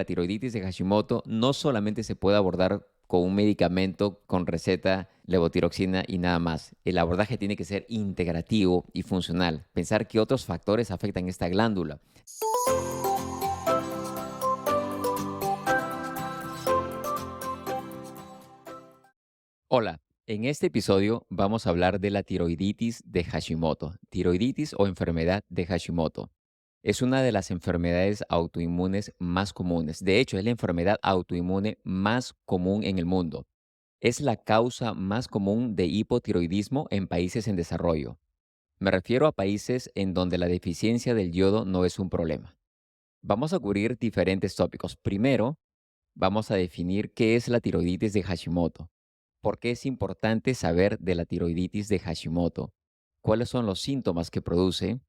La tiroiditis de Hashimoto no solamente se puede abordar con un medicamento con receta, levotiroxina y nada más. El abordaje tiene que ser integrativo y funcional. Pensar que otros factores afectan esta glándula. Hola, en este episodio vamos a hablar de la tiroiditis de Hashimoto, tiroiditis o enfermedad de Hashimoto. Es una de las enfermedades autoinmunes más comunes. De hecho, es la enfermedad autoinmune más común en el mundo. Es la causa más común de hipotiroidismo en países en desarrollo. Me refiero a países en donde la deficiencia del yodo no es un problema. Vamos a cubrir diferentes tópicos. Primero, vamos a definir qué es la tiroiditis de Hashimoto. ¿Por qué es importante saber de la tiroiditis de Hashimoto? ¿Cuáles son los síntomas que produce?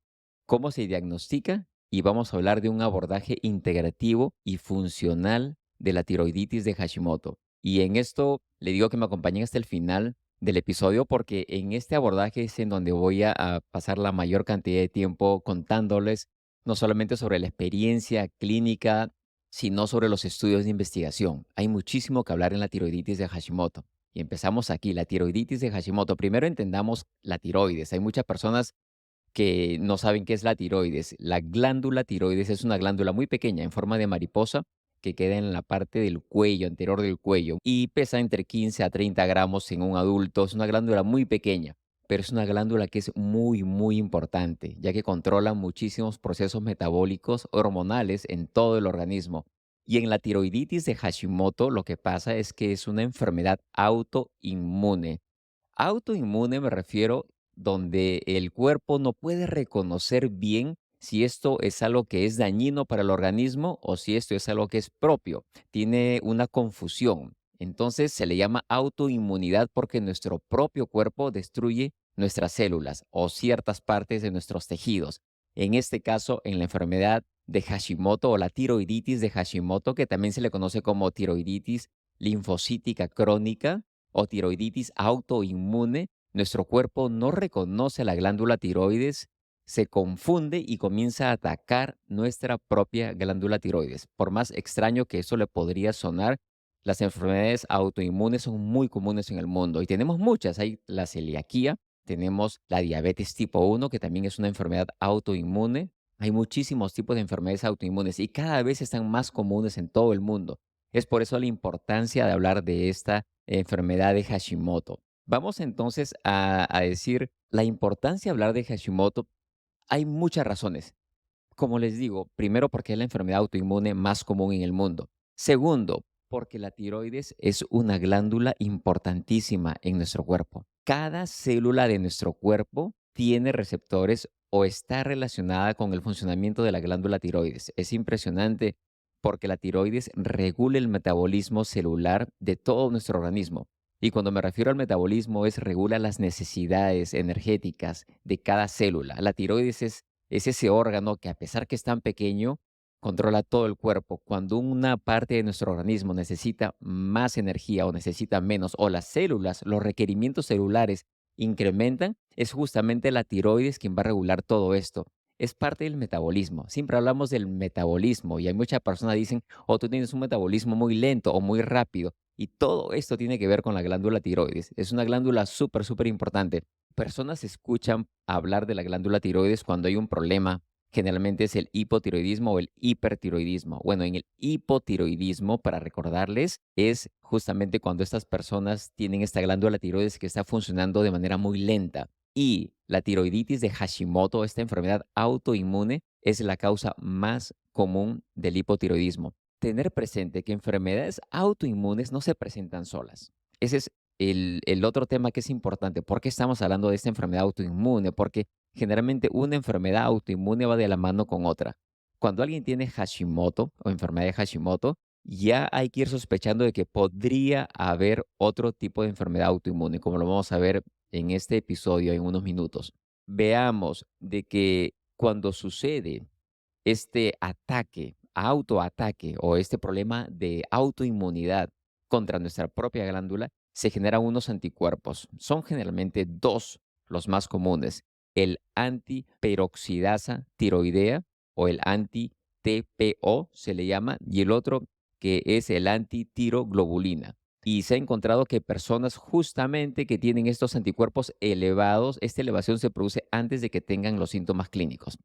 ¿Cómo se diagnostica? Y vamos a hablar de un abordaje integrativo y funcional de la tiroiditis de Hashimoto. Y en esto le digo que me acompañen hasta el final del episodio porque en este abordaje es en donde voy a pasar la mayor cantidad de tiempo contándoles no solamente sobre la experiencia clínica, sino sobre los estudios de investigación. Hay muchísimo que hablar en la tiroiditis de Hashimoto. Y empezamos aquí, la tiroiditis de Hashimoto. Primero entendamos la tiroides. Hay muchas personas que no saben qué es la tiroides. La glándula tiroides es una glándula muy pequeña en forma de mariposa que queda en la parte del cuello, anterior del cuello, y pesa entre 15 a 30 gramos en un adulto. Es una glándula muy pequeña, pero es una glándula que es muy, muy importante, ya que controla muchísimos procesos metabólicos hormonales en todo el organismo. Y en la tiroiditis de Hashimoto lo que pasa es que es una enfermedad autoinmune. Autoinmune me refiero donde el cuerpo no puede reconocer bien si esto es algo que es dañino para el organismo o si esto es algo que es propio. Tiene una confusión. Entonces se le llama autoinmunidad porque nuestro propio cuerpo destruye nuestras células o ciertas partes de nuestros tejidos. En este caso, en la enfermedad de Hashimoto o la tiroiditis de Hashimoto, que también se le conoce como tiroiditis linfocítica crónica, o tiroiditis autoinmune, nuestro cuerpo no reconoce la glándula tiroides, se confunde y comienza a atacar nuestra propia glándula tiroides. Por más extraño que eso le podría sonar, las enfermedades autoinmunes son muy comunes en el mundo y tenemos muchas. Hay la celiaquía, tenemos la diabetes tipo 1, que también es una enfermedad autoinmune. Hay muchísimos tipos de enfermedades autoinmunes y cada vez están más comunes en todo el mundo. Es por eso la importancia de hablar de esta enfermedad de Hashimoto. Vamos entonces a decir la importancia de hablar de Hashimoto. Hay muchas razones. Como les digo, primero porque es la enfermedad autoinmune más común en el mundo. Segundo, porque la tiroides es una glándula importantísima en nuestro cuerpo. Cada célula de nuestro cuerpo tiene receptores o está relacionada con el funcionamiento de la glándula tiroides. Es impresionante porque la tiroides regula el metabolismo celular de todo nuestro organismo. Y cuando me refiero al metabolismo es regula las necesidades energéticas de cada célula. La tiroides es ese órgano que a pesar que es tan pequeño, controla todo el cuerpo. Cuando una parte de nuestro organismo necesita más energía o necesita menos, o las células, los requerimientos celulares incrementan, es justamente la tiroides quien va a regular todo esto. Es parte del metabolismo. Siempre hablamos del metabolismo y hay muchas personas que dicen, oh, tú tienes un metabolismo muy lento o muy rápido. Y todo esto tiene que ver con la glándula tiroides. Es una glándula súper, súper importante. Personas escuchan hablar de la glándula tiroides cuando hay un problema. Generalmente es el hipotiroidismo o el hipertiroidismo. Bueno, en el hipotiroidismo, para recordarles, es justamente cuando estas personas tienen esta glándula tiroides que está funcionando de manera muy lenta. Y la tiroiditis de Hashimoto, esta enfermedad autoinmune, es la causa más común del hipotiroidismo. Tener presente que enfermedades autoinmunes no se presentan solas. Ese es el otro tema que es importante. ¿Por qué estamos hablando de esta enfermedad autoinmune? Porque generalmente una enfermedad autoinmune va de la mano con otra. Cuando alguien tiene Hashimoto o enfermedad de Hashimoto, ya hay que ir sospechando de que podría haber otro tipo de enfermedad autoinmune, como lo vamos a ver en este episodio en unos minutos. Veamos de que cuando sucede este ataque, autoataque o este problema de autoinmunidad contra nuestra propia glándula, se generan unos anticuerpos. Son generalmente dos los más comunes: el antiperoxidasa tiroidea o el anti TPO se le llama, y el otro que es el antitiroglobulina. Y se ha encontrado que personas justamente que tienen estos anticuerpos elevados, esta elevación se produce antes de que tengan los síntomas clínicos.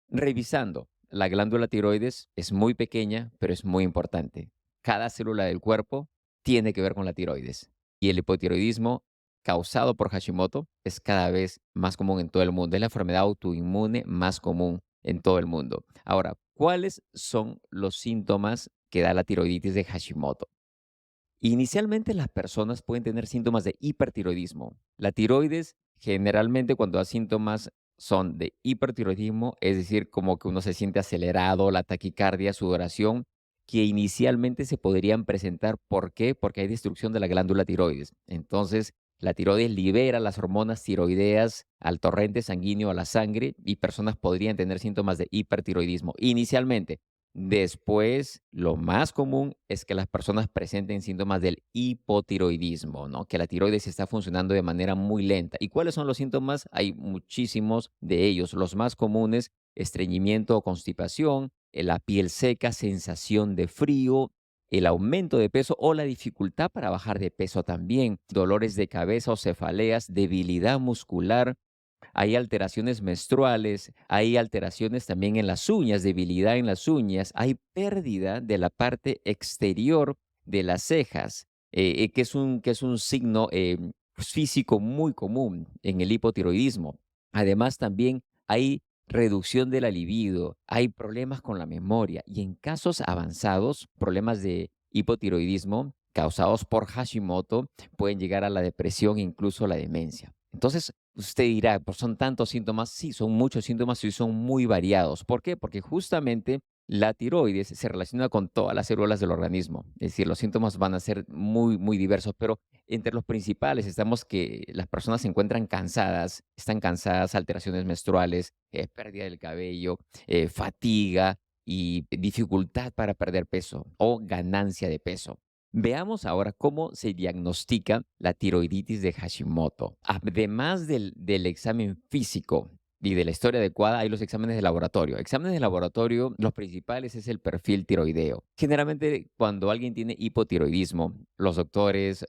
Revisando, la glándula tiroides es muy pequeña, pero es muy importante. Cada célula del cuerpo tiene que ver con la tiroides. Y el hipotiroidismo causado por Hashimoto es cada vez más común en todo el mundo. Es la enfermedad autoinmune más común en todo el mundo. Ahora, ¿cuáles son los síntomas que da la tiroiditis de Hashimoto? Inicialmente las personas pueden tener síntomas de hipertiroidismo. La tiroides generalmente cuando da síntomas son de hipertiroidismo, es decir, como que uno se siente acelerado, la taquicardia, sudoración, que inicialmente se podrían presentar. ¿Por qué? Porque hay destrucción de la glándula tiroides. Entonces, la tiroides libera las hormonas tiroideas al torrente sanguíneo, a la sangre, y personas podrían tener síntomas de hipertiroidismo inicialmente. Después, lo más común es que las personas presenten síntomas del hipotiroidismo, ¿no? Que la tiroides está funcionando de manera muy lenta. ¿Y cuáles son los síntomas? Hay muchísimos de ellos. Los más comunes, estreñimiento o constipación, la piel seca, sensación de frío, el aumento de peso o la dificultad para bajar de peso también, dolores de cabeza o cefaleas, debilidad muscular, hay alteraciones menstruales, hay alteraciones también en las uñas, debilidad en las uñas, hay pérdida de la parte exterior de las cejas, que es un signo físico muy común en el hipotiroidismo. Además, también hay reducción de la libido, hay problemas con la memoria y en casos avanzados, problemas de hipotiroidismo causados por Hashimoto pueden llegar a la depresión e incluso la demencia. Entonces, usted dirá, pues son tantos síntomas. Sí, son muchos síntomas y son muy variados. ¿Por qué? Porque justamente la tiroides se relaciona con todas las células del organismo. Es decir, los síntomas van a ser muy, muy diversos, pero entre los principales estamos que las personas se encuentran cansadas, están cansadas, alteraciones menstruales, pérdida del cabello, fatiga y dificultad para perder peso o ganancia de peso. Veamos ahora cómo se diagnostica la tiroiditis de Hashimoto. Además del examen físico y de la historia adecuada, hay los exámenes de laboratorio. Exámenes de laboratorio, los principales es el perfil tiroideo. Generalmente, cuando alguien tiene hipotiroidismo, los doctores,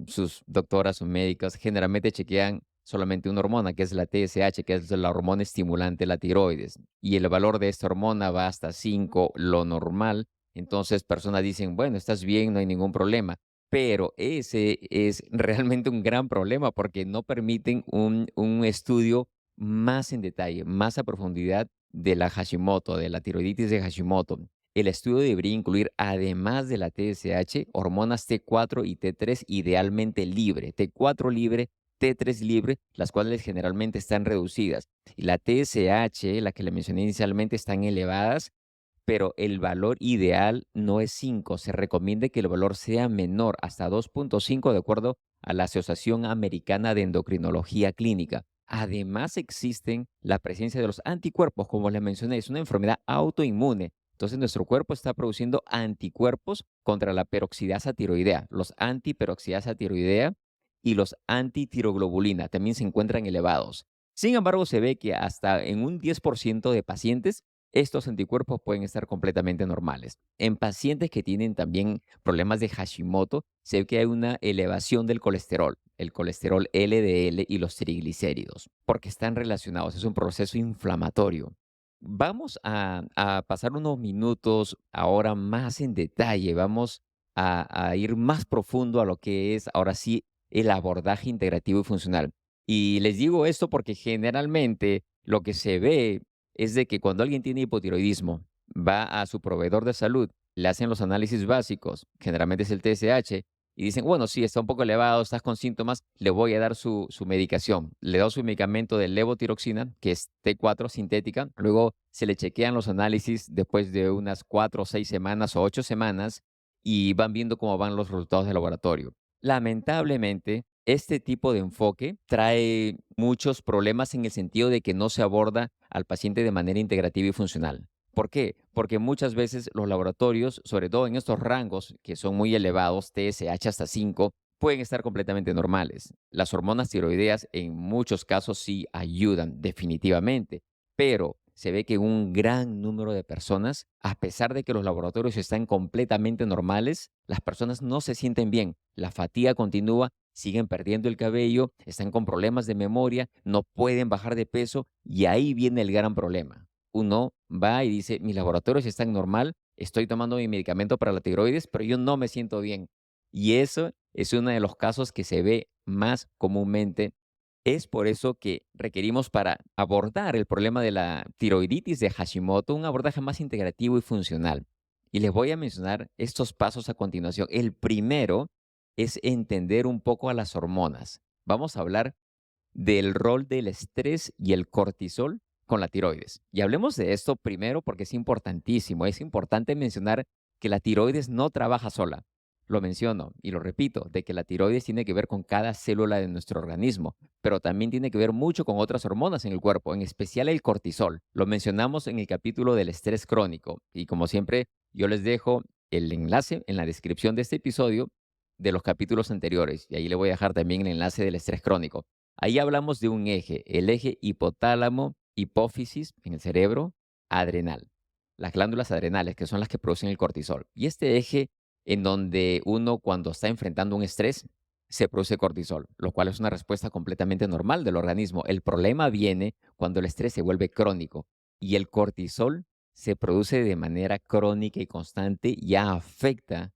sus doctoras o médicas, generalmente chequean solamente una hormona, que es la TSH, que es la hormona estimulante de la tiroides. Y el valor de esta hormona va hasta 5, lo normal. Entonces, personas dicen, bueno, estás bien, no hay ningún problema. Pero ese es realmente un gran problema porque no permiten un estudio más en detalle, más a profundidad de la Hashimoto, de la tiroiditis de Hashimoto. El estudio debería incluir, además de la TSH, hormonas T4 y T3 idealmente libre, T4 libre, T3 libre, las cuales generalmente están reducidas. Y la TSH, la que le mencioné inicialmente, están elevadas, pero el valor ideal no es 5. Se recomienda que el valor sea menor, hasta 2.5, de acuerdo a la Asociación Americana de Endocrinología Clínica. Además, existen la presencia de los anticuerpos, como les mencioné, es una enfermedad autoinmune. Entonces, nuestro cuerpo está produciendo anticuerpos contra la peroxidasa tiroidea. Los antiperoxidasa tiroidea y los antitiroglobulina también se encuentran elevados. Sin embargo, se ve que hasta en un 10% de pacientes estos anticuerpos pueden estar completamente normales. En pacientes que tienen también problemas de Hashimoto, se ve que hay una elevación del colesterol, el colesterol LDL y los triglicéridos, porque están relacionados, es un proceso inflamatorio. Vamos a pasar unos minutos ahora más en detalle, vamos a ir más profundo a lo que es ahora sí el abordaje integrativo y funcional. Y les digo esto porque generalmente lo que se ve es de que cuando alguien tiene hipotiroidismo, va a su proveedor de salud, le hacen los análisis básicos, generalmente es el TSH, y dicen, bueno, sí, está un poco elevado, estás con síntomas, le voy a dar su medicación. Le doy su medicamento de levotiroxina, que es T4 sintética. Luego se le chequean los análisis después de unas 4 o 6 semanas o 8 semanas y van viendo cómo van los resultados del laboratorio. Lamentablemente, este tipo de enfoque trae muchos problemas en el sentido de que no se aborda al paciente de manera integrativa y funcional. ¿Por qué? Porque muchas veces los laboratorios, sobre todo en estos rangos que son muy elevados, TSH hasta 5, pueden estar completamente normales. Las hormonas tiroideas en muchos casos sí ayudan definitivamente, pero se ve que en un gran número de personas, a pesar de que los laboratorios están completamente normales, las personas no se sienten bien. La fatiga continúa, siguen perdiendo el cabello, están con problemas de memoria, no pueden bajar de peso y ahí viene el gran problema. Uno va y dice, mis laboratorios están normal, estoy tomando mi medicamento para la tiroides, pero yo no me siento bien. Y eso es uno de los casos que se ve más comúnmente. Es por eso que requerimos para abordar el problema de la tiroiditis de Hashimoto un abordaje más integrativo y funcional. Y les voy a mencionar estos pasos a continuación. El primero es entender un poco a las hormonas. Vamos a hablar del rol del estrés y el cortisol con la tiroides. Y hablemos de esto primero porque es importantísimo. Es importante mencionar que la tiroides no trabaja sola. Lo menciono y lo repito, de que la tiroides tiene que ver con cada célula de nuestro organismo, pero también tiene que ver mucho con otras hormonas en el cuerpo, en especial el cortisol. Lo mencionamos en el capítulo del estrés crónico y como siempre yo les dejo el enlace en la descripción de este episodio de los capítulos anteriores y ahí le voy a dejar también el enlace del estrés crónico. Ahí hablamos de un eje, el eje hipotálamo, hipófisis en el cerebro, adrenal. Las glándulas adrenales, que son las que producen el cortisol. Y este eje en donde uno cuando está enfrentando un estrés, se produce cortisol, lo cual es una respuesta completamente normal del organismo. El problema viene cuando el estrés se vuelve crónico y el cortisol se produce de manera crónica y constante, ya afecta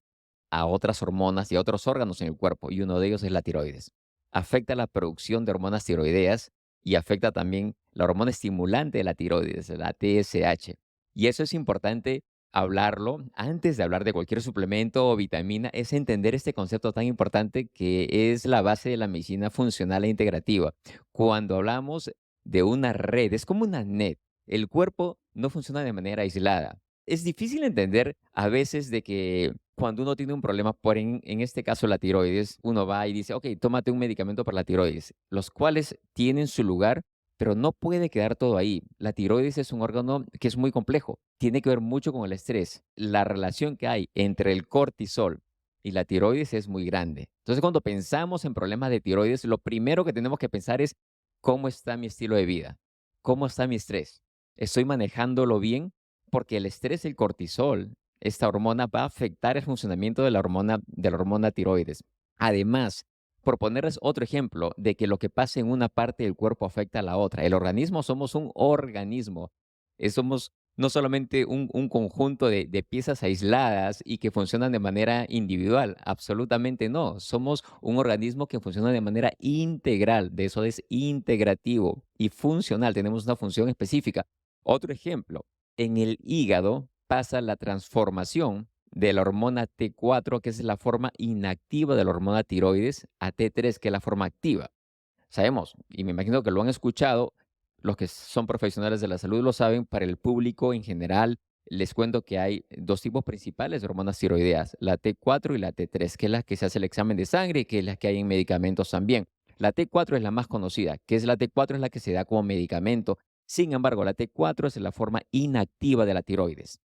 a otras hormonas y a otros órganos en el cuerpo, y uno de ellos es la tiroides. Afecta la producción de hormonas tiroideas y afecta también la hormona estimulante de la tiroides, la TSH. Y eso es importante hablarlo antes de hablar de cualquier suplemento o vitamina, es entender este concepto tan importante que es la base de la medicina funcional e integrativa. Cuando hablamos de una red, es como una net. El cuerpo no funciona de manera aislada. Es difícil entender a veces de que cuando uno tiene un problema, en este caso la tiroides, uno va y dice, ok, tómate un medicamento para la tiroides, los cuales tienen su lugar, pero no puede quedar todo ahí. La tiroides es un órgano que es muy complejo, tiene que ver mucho con el estrés. La relación que hay entre el cortisol y la tiroides es muy grande. Entonces, cuando pensamos en problemas de tiroides, lo primero que tenemos que pensar es cómo está mi estilo de vida, cómo está mi estrés. ¿Estoy manejándolo bien? Porque el estrés, el cortisol, esta hormona va a afectar el funcionamiento de la hormona tiroides. Además, por ponerles otro ejemplo de que lo que pasa en una parte del cuerpo afecta a la otra. El organismo somos un organismo. Somos no solamente un conjunto de piezas aisladas y que funcionan de manera individual. Absolutamente no. Somos un organismo que funciona de manera integral. De eso es integrativo y funcional. Tenemos una función específica. Otro ejemplo, en el hígado pasa la transformación de la hormona T4, que es la forma inactiva de la hormona tiroides, a T3, que es la forma activa. Sabemos, y me imagino que lo han escuchado, los que son profesionales de la salud lo saben, para el público en general, les cuento que hay dos tipos principales de hormonas tiroideas, la T4 y la T3, que es la que se hace el examen de sangre y que es la que hay en medicamentos también. La T4 es la más conocida, que es la T4 es la que se da como medicamento. Sin embargo, la T4 es la forma inactiva de la tiroides.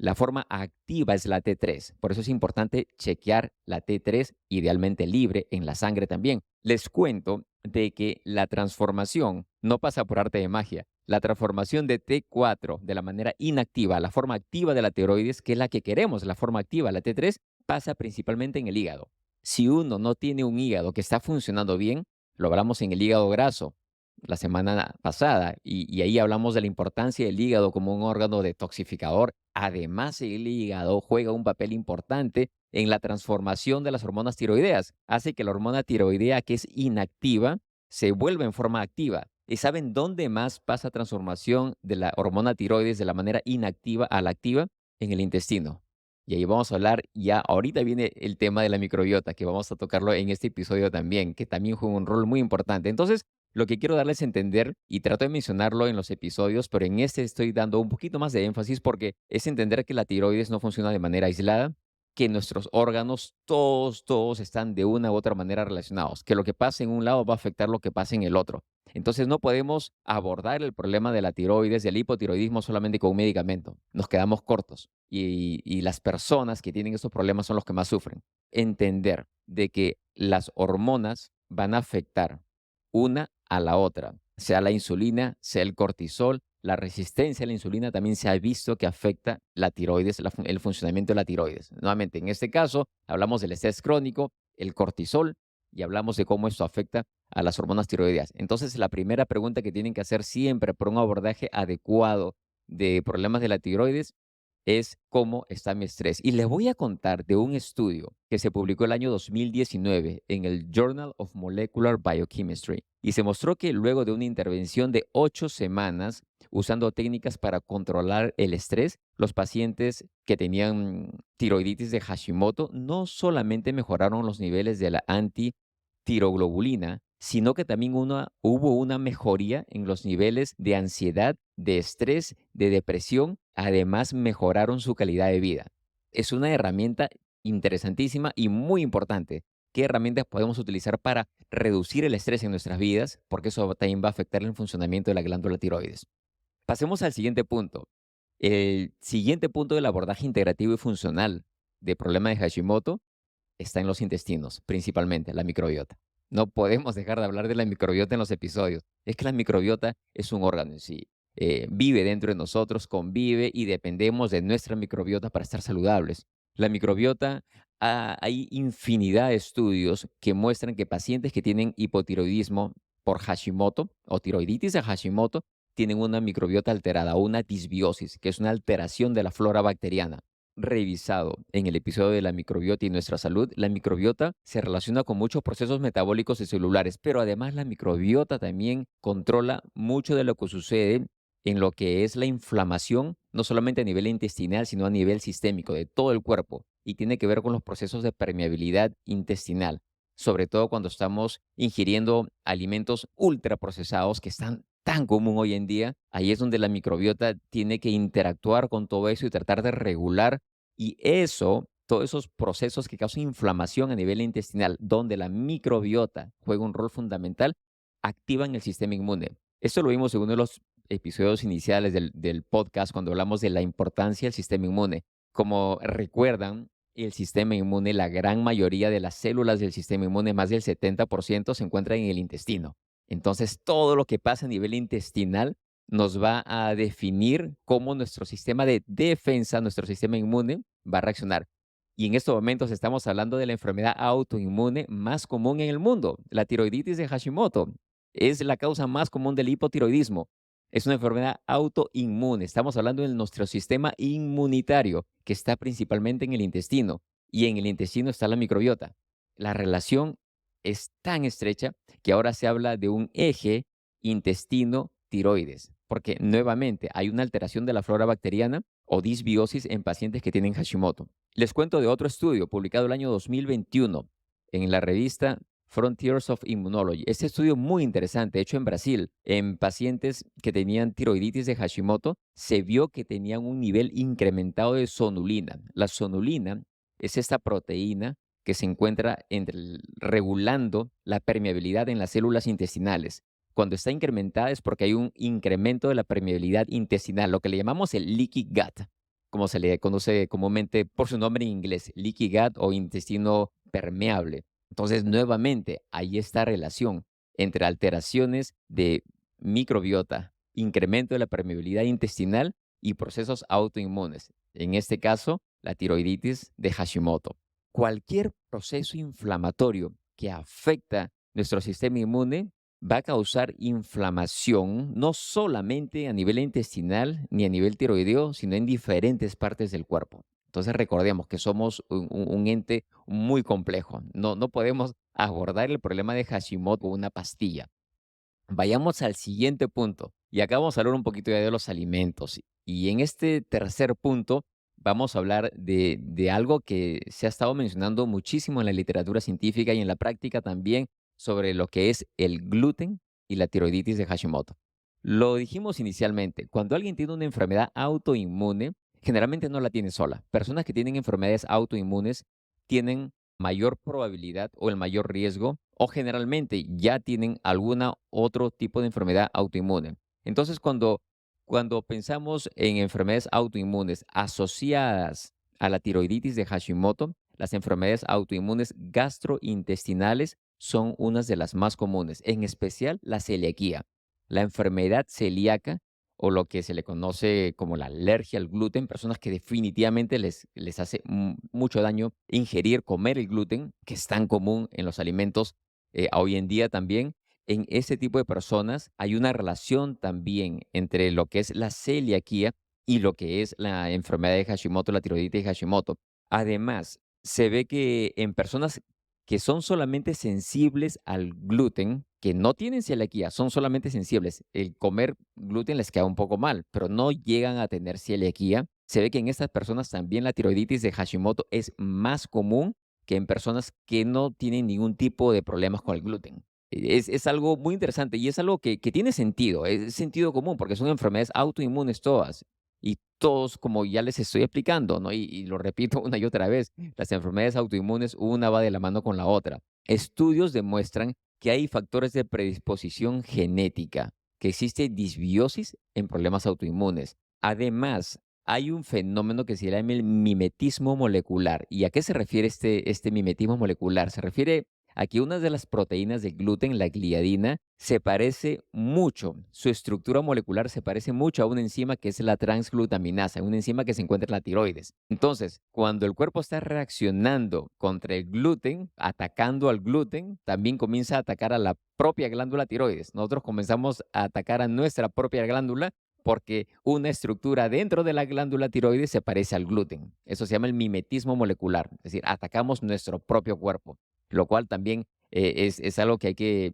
La forma activa es la T3. Por eso es importante chequear la T3, idealmente libre, en la sangre también. Les cuento de que la transformación no pasa por arte de magia. La transformación de T4 de la manera inactiva a la forma activa de la tiroides, que es la que queremos, la forma activa, la T3, pasa principalmente en el hígado. Si uno no tiene un hígado que está funcionando bien, lo hablamos en el hígado graso la semana pasada y ahí hablamos de la importancia del hígado como un órgano detoxificador. Además, el hígado juega un papel importante en la transformación de las hormonas tiroideas. Hace que la hormona tiroidea, que es inactiva, se vuelva en forma activa. ¿Y saben dónde más pasa transformación de la hormona tiroides de la manera inactiva a la activa? En el intestino. Y ahí vamos a hablar, ya ahorita viene el tema de la microbiota, que vamos a tocarlo en este episodio también, que también juega un rol muy importante. Entonces, lo que quiero darles a entender, y trato de mencionarlo en los episodios, pero en este estoy dando un poquito más de énfasis porque es entender que la tiroides no funciona de manera aislada, que nuestros órganos, todos están de una u otra manera relacionados, que lo que pasa en un lado va a afectar lo que pasa en el otro. Entonces no podemos abordar el problema de la tiroides, del hipotiroidismo solamente con un medicamento. Nos quedamos cortos y las personas que tienen estos problemas son los que más sufren. Entender de que las hormonas van a afectar una a la otra, sea la insulina, sea el cortisol, la resistencia a la insulina también se ha visto que afecta la tiroides, el funcionamiento de la tiroides. Nuevamente, en este caso, hablamos del estrés crónico, el cortisol, y hablamos de cómo esto afecta a las hormonas tiroideas. Entonces, la primera pregunta que tienen que hacer siempre por un abordaje adecuado de problemas de la tiroides es cómo está mi estrés. Y les voy a contar de un estudio que se publicó el año 2019 en el Journal of Molecular Biochemistry y se mostró que luego de una intervención de 8 semanas usando técnicas para controlar el estrés, los pacientes que tenían tiroiditis de Hashimoto no solamente mejoraron los niveles de la antitiroglobulina, sino que también hubo una mejoría en los niveles de ansiedad, de estrés, de depresión. Además, mejoraron su calidad de vida. Es una herramienta interesantísima y muy importante. ¿Qué herramientas podemos utilizar para reducir el estrés en nuestras vidas? Porque eso también va a afectar el funcionamiento de la glándula tiroides. Pasemos al siguiente punto. El siguiente punto del abordaje integrativo y funcional de problema de Hashimoto está en los intestinos, principalmente la microbiota. No podemos dejar de hablar de la microbiota en los episodios. Es que la microbiota es un órgano en sí. Vive dentro de nosotros, convive y dependemos de nuestra microbiota para estar saludables. La microbiota, hay infinidad de estudios que muestran que pacientes que tienen hipotiroidismo por Hashimoto o tiroiditis de Hashimoto tienen una microbiota alterada o una disbiosis, que es una alteración de la flora bacteriana. Revisado en el episodio de la microbiota y nuestra salud, la microbiota se relaciona con muchos procesos metabólicos y celulares, pero además la microbiota también controla mucho de lo que sucede en lo que es la inflamación, no solamente a nivel intestinal, sino a nivel sistémico de todo el cuerpo, y tiene que ver con los procesos de permeabilidad intestinal, sobre todo cuando estamos ingiriendo alimentos ultraprocesados que están tan común hoy en día. Ahí es donde la microbiota tiene que interactuar con todo eso y tratar de regular, y eso, todos esos procesos que causan inflamación a nivel intestinal, donde la microbiota juega un rol fundamental, activan el sistema inmune. Esto lo vimos en uno de los episodios iniciales del podcast cuando hablamos de la importancia del sistema inmune. Como recuerdan, el sistema inmune, la gran mayoría de las células del sistema inmune, más del 70%, se encuentran en el intestino. Entonces, todo lo que pasa a nivel intestinal nos va a definir cómo nuestro sistema de defensa, nuestro sistema inmune, va a reaccionar. Y en estos momentos estamos hablando de la enfermedad autoinmune más común en el mundo, la tiroiditis de Hashimoto. Es la causa más común del hipotiroidismo. Es una enfermedad autoinmune. Estamos hablando de nuestro sistema inmunitario, que está principalmente en el intestino. Y en el intestino está la microbiota. La relación es tan estrecha que ahora se habla de un eje intestino-tiroides, porque nuevamente hay una alteración de la flora bacteriana o disbiosis en pacientes que tienen Hashimoto. Les cuento de otro estudio publicado el año 2021 en la revista Frontiers of Immunology. Este estudio muy interesante, hecho en Brasil, en pacientes que tenían tiroiditis de Hashimoto, se vio que tenían un nivel incrementado de sonulina. La sonulina es esta proteína que se encuentra regulando la permeabilidad en las células intestinales. Cuando está incrementada es porque hay un incremento de la permeabilidad intestinal, lo que le llamamos el leaky gut, como se le conoce comúnmente por su nombre en inglés, leaky gut o intestino permeable. Entonces, nuevamente, hay esta relación entre alteraciones de microbiota, incremento de la permeabilidad intestinal y procesos autoinmunes. En este caso, la tiroiditis de Hashimoto. Cualquier proceso inflamatorio que afecta nuestro sistema inmune va a causar inflamación no solamente a nivel intestinal ni a nivel tiroideo, sino en diferentes partes del cuerpo. Entonces recordemos que somos un ente muy complejo. No podemos abordar el problema de Hashimoto con una pastilla. Vayamos al siguiente punto. Y acá vamos a hablar un poquito ya de los alimentos. Y en este tercer punto vamos a hablar de algo que se ha estado mencionando muchísimo en la literatura científica y en la práctica también, sobre lo que es el gluten y la tiroiditis de Hashimoto. Lo dijimos inicialmente, cuando alguien tiene una enfermedad autoinmune, generalmente no la tiene sola. Personas que tienen enfermedades autoinmunes tienen mayor probabilidad o el mayor riesgo, o generalmente ya tienen alguna otro tipo de enfermedad autoinmune. Entonces, cuando pensamos en enfermedades autoinmunes asociadas a la tiroiditis de Hashimoto, las enfermedades autoinmunes gastrointestinales son unas de las más comunes, en especial la celiaquía. La enfermedad celíaca o lo que se le conoce como la alergia al gluten, personas que definitivamente les hace mucho daño ingerir, comer el gluten, que es tan común en los alimentos hoy en día también. En ese tipo de personas hay una relación también entre lo que es la celiaquía y lo que es la enfermedad de Hashimoto, la tiroiditis de Hashimoto. Además, se ve que en personas que son solamente sensibles al gluten, que no tienen celiaquía, son solamente sensibles. El comer gluten les queda un poco mal, pero no llegan a tener celiaquía. Se ve que en estas personas también la tiroiditis de Hashimoto es más común que en personas que no tienen ningún tipo de problemas con el gluten. Es algo muy interesante y es algo que tiene sentido, es sentido común, porque son enfermedades autoinmunes todas. Y todos, como ya les estoy explicando, ¿no? Y lo repito una y otra vez, las enfermedades autoinmunes, una va de la mano con la otra. Estudios demuestran que hay factores de predisposición genética, que existe disbiosis en problemas autoinmunes. Además, hay un fenómeno que se llama el mimetismo molecular. ¿Y a qué se refiere este mimetismo molecular? Se refiere a que una de las proteínas del gluten, la gliadina, se parece mucho, su estructura molecular se parece mucho a una enzima que es la transglutaminasa, una enzima que se encuentra en la tiroides. Entonces, cuando el cuerpo está reaccionando contra el gluten, atacando al gluten, también comienza a atacar a la propia glándula tiroides. Nosotros comenzamos a atacar a nuestra propia glándula porque una estructura dentro de la glándula tiroides se parece al gluten. Eso se llama el mimetismo molecular, es decir, atacamos nuestro propio cuerpo, lo cual también es algo que hay que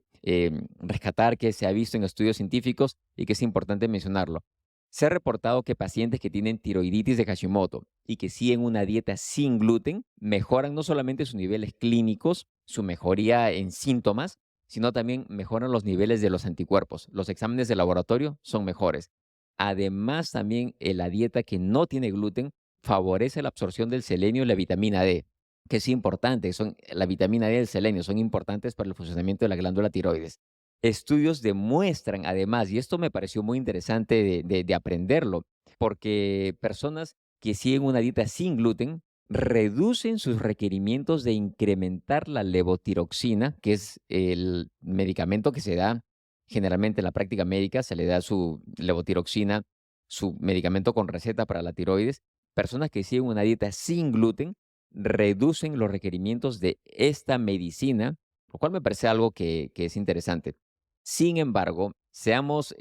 rescatar, que se ha visto en estudios científicos y que es importante mencionarlo. Se ha reportado que pacientes que tienen tiroiditis de Hashimoto y que siguen una dieta sin gluten mejoran no solamente sus niveles clínicos, su mejoría en síntomas, sino también mejoran los niveles de los anticuerpos. Los exámenes de laboratorio son mejores. Además, también la dieta que no tiene gluten favorece la absorción del selenio y la vitamina D, que es importante. La vitamina D y el selenio son importantes para el funcionamiento de la glándula tiroides. Estudios demuestran, además, y esto me pareció muy interesante de aprenderlo, porque personas que siguen una dieta sin gluten reducen sus requerimientos de incrementar la levotiroxina, que es el medicamento que se da generalmente en la práctica médica, se le da su levotiroxina, su medicamento con receta para la tiroides. Personas que siguen una dieta sin gluten reducen los requerimientos de esta medicina, lo cual me parece algo que es interesante. Sin embargo, seamos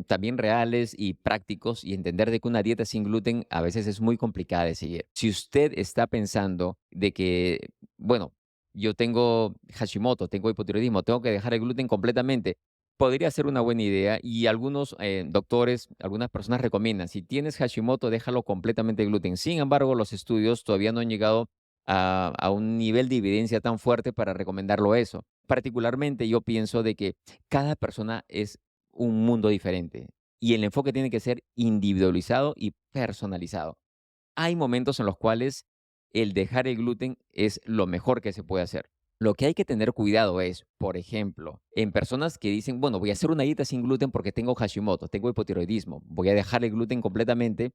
también reales y prácticos y entender de que una dieta sin gluten a veces es muy complicada de seguir. Si usted está pensando de que, bueno, yo tengo Hashimoto, tengo hipotiroidismo, tengo que dejar el gluten completamente, podría ser una buena idea y algunos doctores, algunas personas recomiendan, si tienes Hashimoto, déjalo completamente el gluten. Sin embargo, los estudios todavía no han llegado a un nivel de evidencia tan fuerte para recomendarlo eso. Particularmente yo pienso de que cada persona es un mundo diferente y el enfoque tiene que ser individualizado y personalizado. Hay momentos en los cuales el dejar el gluten es lo mejor que se puede hacer. Lo que hay que tener cuidado es, por ejemplo, en personas que dicen, bueno, voy a hacer una dieta sin gluten porque tengo Hashimoto, tengo hipotiroidismo, voy a dejar el gluten completamente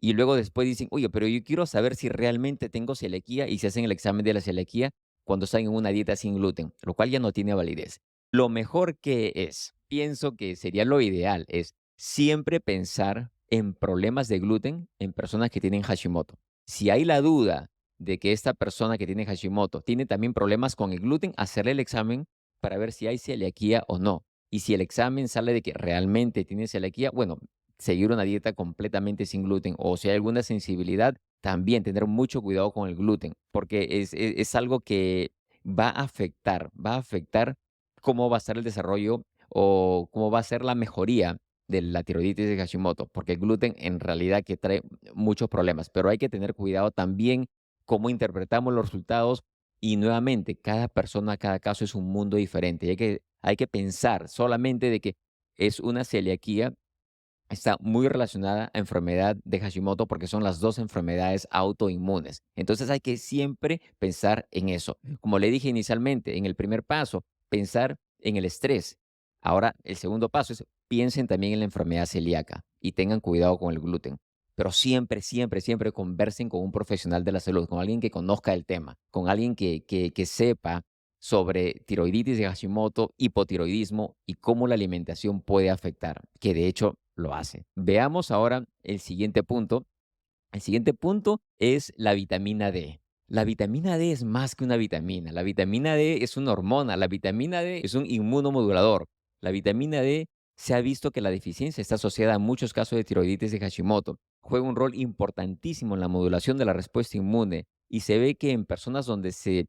y luego después dicen, oye, pero yo quiero saber si realmente tengo celiaquía y se hacen el examen de la celiaquía cuando están en una dieta sin gluten, lo cual ya no tiene validez. Lo mejor que es, pienso que sería lo ideal, es siempre pensar en problemas de gluten en personas que tienen Hashimoto. Si hay la duda de que esta persona que tiene Hashimoto tiene también problemas con el gluten, hacerle el examen para ver si hay celiaquía o no. Y si el examen sale de que realmente tiene celiaquía, bueno, seguir una dieta completamente sin gluten o si hay alguna sensibilidad, también tener mucho cuidado con el gluten, porque es algo que va a afectar cómo va a ser el desarrollo o cómo va a ser la mejoría de la tiroiditis de Hashimoto, porque el gluten en realidad que trae muchos problemas, pero hay que tener cuidado también cómo interpretamos los resultados y nuevamente cada persona, cada caso es un mundo diferente y hay que pensar solamente de que es una celiaquía, está muy relacionada a enfermedad de Hashimoto porque son las 2 enfermedades autoinmunes. Entonces, hay que siempre pensar en eso. Como le dije inicialmente, en el primer paso, pensar en el estrés. Ahora, el segundo paso es piensen también en la enfermedad celíaca y tengan cuidado con el gluten. Pero siempre, siempre, siempre conversen con un profesional de la salud, con alguien que conozca el tema, con alguien que sepa sobre tiroiditis de Hashimoto, hipotiroidismo y cómo la alimentación puede afectar, que de hecho lo hace. Veamos ahora el siguiente punto. El siguiente punto es la vitamina D. La vitamina D es más que una vitamina. La vitamina D es una hormona. La vitamina D es un inmunomodulador. La vitamina D se ha visto que la deficiencia está asociada a muchos casos de tiroiditis de Hashimoto. Juega un rol importantísimo en la modulación de la respuesta inmune y se ve que en personas donde se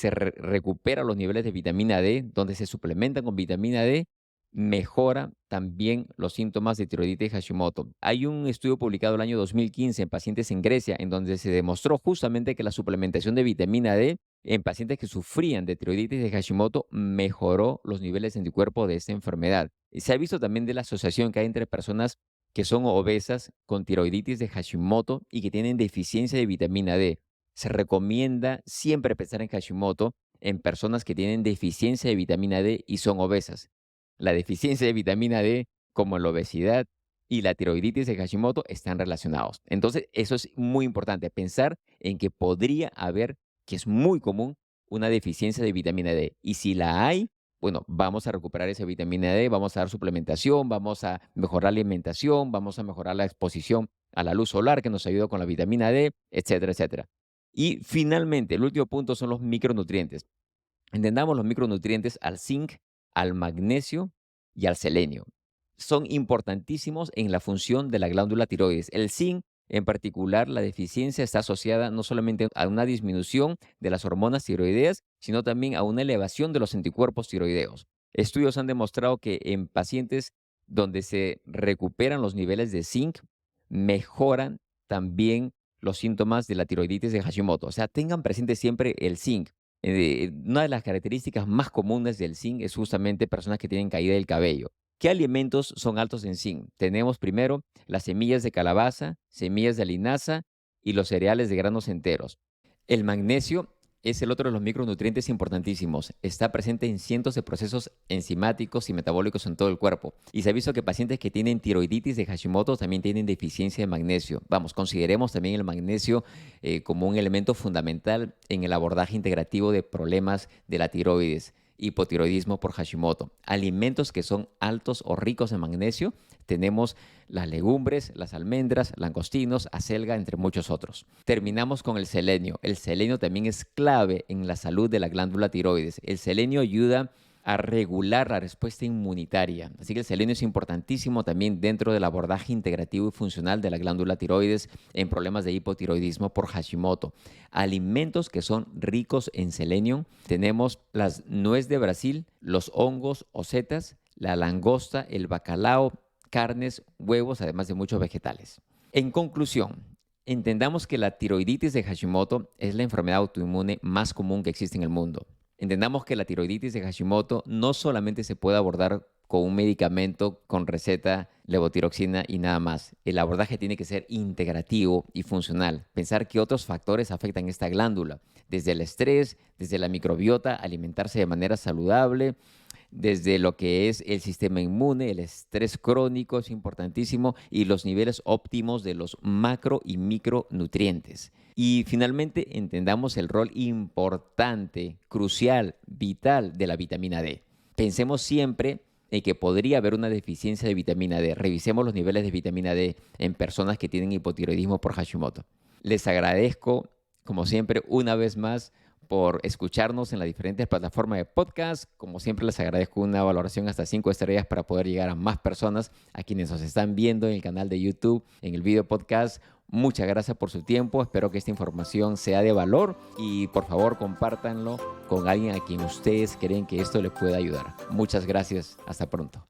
recupera los niveles de vitamina D, donde se suplementan con vitamina D, mejora también los síntomas de tiroiditis Hashimoto. Hay un estudio publicado el año 2015 en pacientes en Grecia, en donde se demostró justamente que la suplementación de vitamina D en pacientes que sufrían de tiroiditis de Hashimoto mejoró los niveles de anticuerpos de esta enfermedad. Y se ha visto también de la asociación que hay entre personas que son obesas con tiroiditis de Hashimoto y que tienen deficiencia de vitamina D. Se recomienda siempre pensar en Hashimoto en personas que tienen deficiencia de vitamina D y son obesas. La deficiencia de vitamina D, como la obesidad y la tiroiditis de Hashimoto, están relacionados. Entonces, eso es muy importante, pensar en que podría haber, que es muy común, una deficiencia de vitamina D. Y si la hay, bueno, vamos a recuperar esa vitamina D, vamos a dar suplementación, vamos a mejorar la alimentación, vamos a mejorar la exposición a la luz solar que nos ayuda con la vitamina D, etcétera, etcétera. Y finalmente, el último punto son los micronutrientes. Entendamos los micronutrientes al zinc, al magnesio y al selenio. Son importantísimos en la función de la glándula tiroides. El zinc, en particular, la deficiencia está asociada no solamente a una disminución de las hormonas tiroideas, sino también a una elevación de los anticuerpos tiroideos. Estudios han demostrado que en pacientes donde se recuperan los niveles de zinc, mejoran también los síntomas de la tiroiditis de Hashimoto. O sea, tengan presente siempre el zinc. Una de las características más comunes del zinc es justamente personas que tienen caída del cabello. ¿Qué alimentos son altos en zinc? Tenemos primero las semillas de calabaza, semillas de linaza y los cereales de granos enteros. El magnesio es el otro de los micronutrientes importantísimos. Está presente en cientos de procesos enzimáticos y metabólicos en todo el cuerpo. Y se ha visto que pacientes que tienen tiroiditis de Hashimoto también tienen deficiencia de magnesio. Vamos, consideremos también el magnesio como un elemento fundamental en el abordaje integrativo de problemas de la tiroides, hipotiroidismo por Hashimoto. Alimentos que son altos o ricos en magnesio, tenemos las legumbres, las almendras, langostinos, acelga, entre muchos otros. Terminamos con el selenio. El selenio también es clave en la salud de la glándula tiroides. El selenio ayuda a regular la respuesta inmunitaria. Así que el selenio es importantísimo también dentro del abordaje integrativo y funcional de la glándula tiroides en problemas de hipotiroidismo por Hashimoto. Alimentos que son ricos en selenio, tenemos las nuez de Brasil, los hongos o setas, la langosta, el bacalao, carnes, huevos, además de muchos vegetales. En conclusión, entendamos que la tiroiditis de Hashimoto es la enfermedad autoinmune más común que existe en el mundo. Entendamos que la tiroiditis de Hashimoto no solamente se puede abordar con un medicamento con receta, levotiroxina y nada más. El abordaje tiene que ser integrativo y funcional. Pensar que otros factores afectan esta glándula, desde el estrés, desde la microbiota, alimentarse de manera saludable, desde lo que es el sistema inmune, el estrés crónico es importantísimo y los niveles óptimos de los macro y micronutrientes. Y finalmente entendamos el rol importante, crucial, vital de la vitamina D. Pensemos siempre en que podría haber una deficiencia de vitamina D. Revisemos los niveles de vitamina D en personas que tienen hipotiroidismo por Hashimoto. Les agradezco, como siempre, una vez más por escucharnos en las diferentes plataformas de podcast. Como siempre, les agradezco una valoración hasta 5 estrellas para poder llegar a más personas, a quienes nos están viendo en el canal de YouTube, en el video podcast. Muchas gracias por su tiempo. Espero que esta información sea de valor y por favor compártanlo con alguien a quien ustedes creen que esto le pueda ayudar. Muchas gracias. Hasta pronto.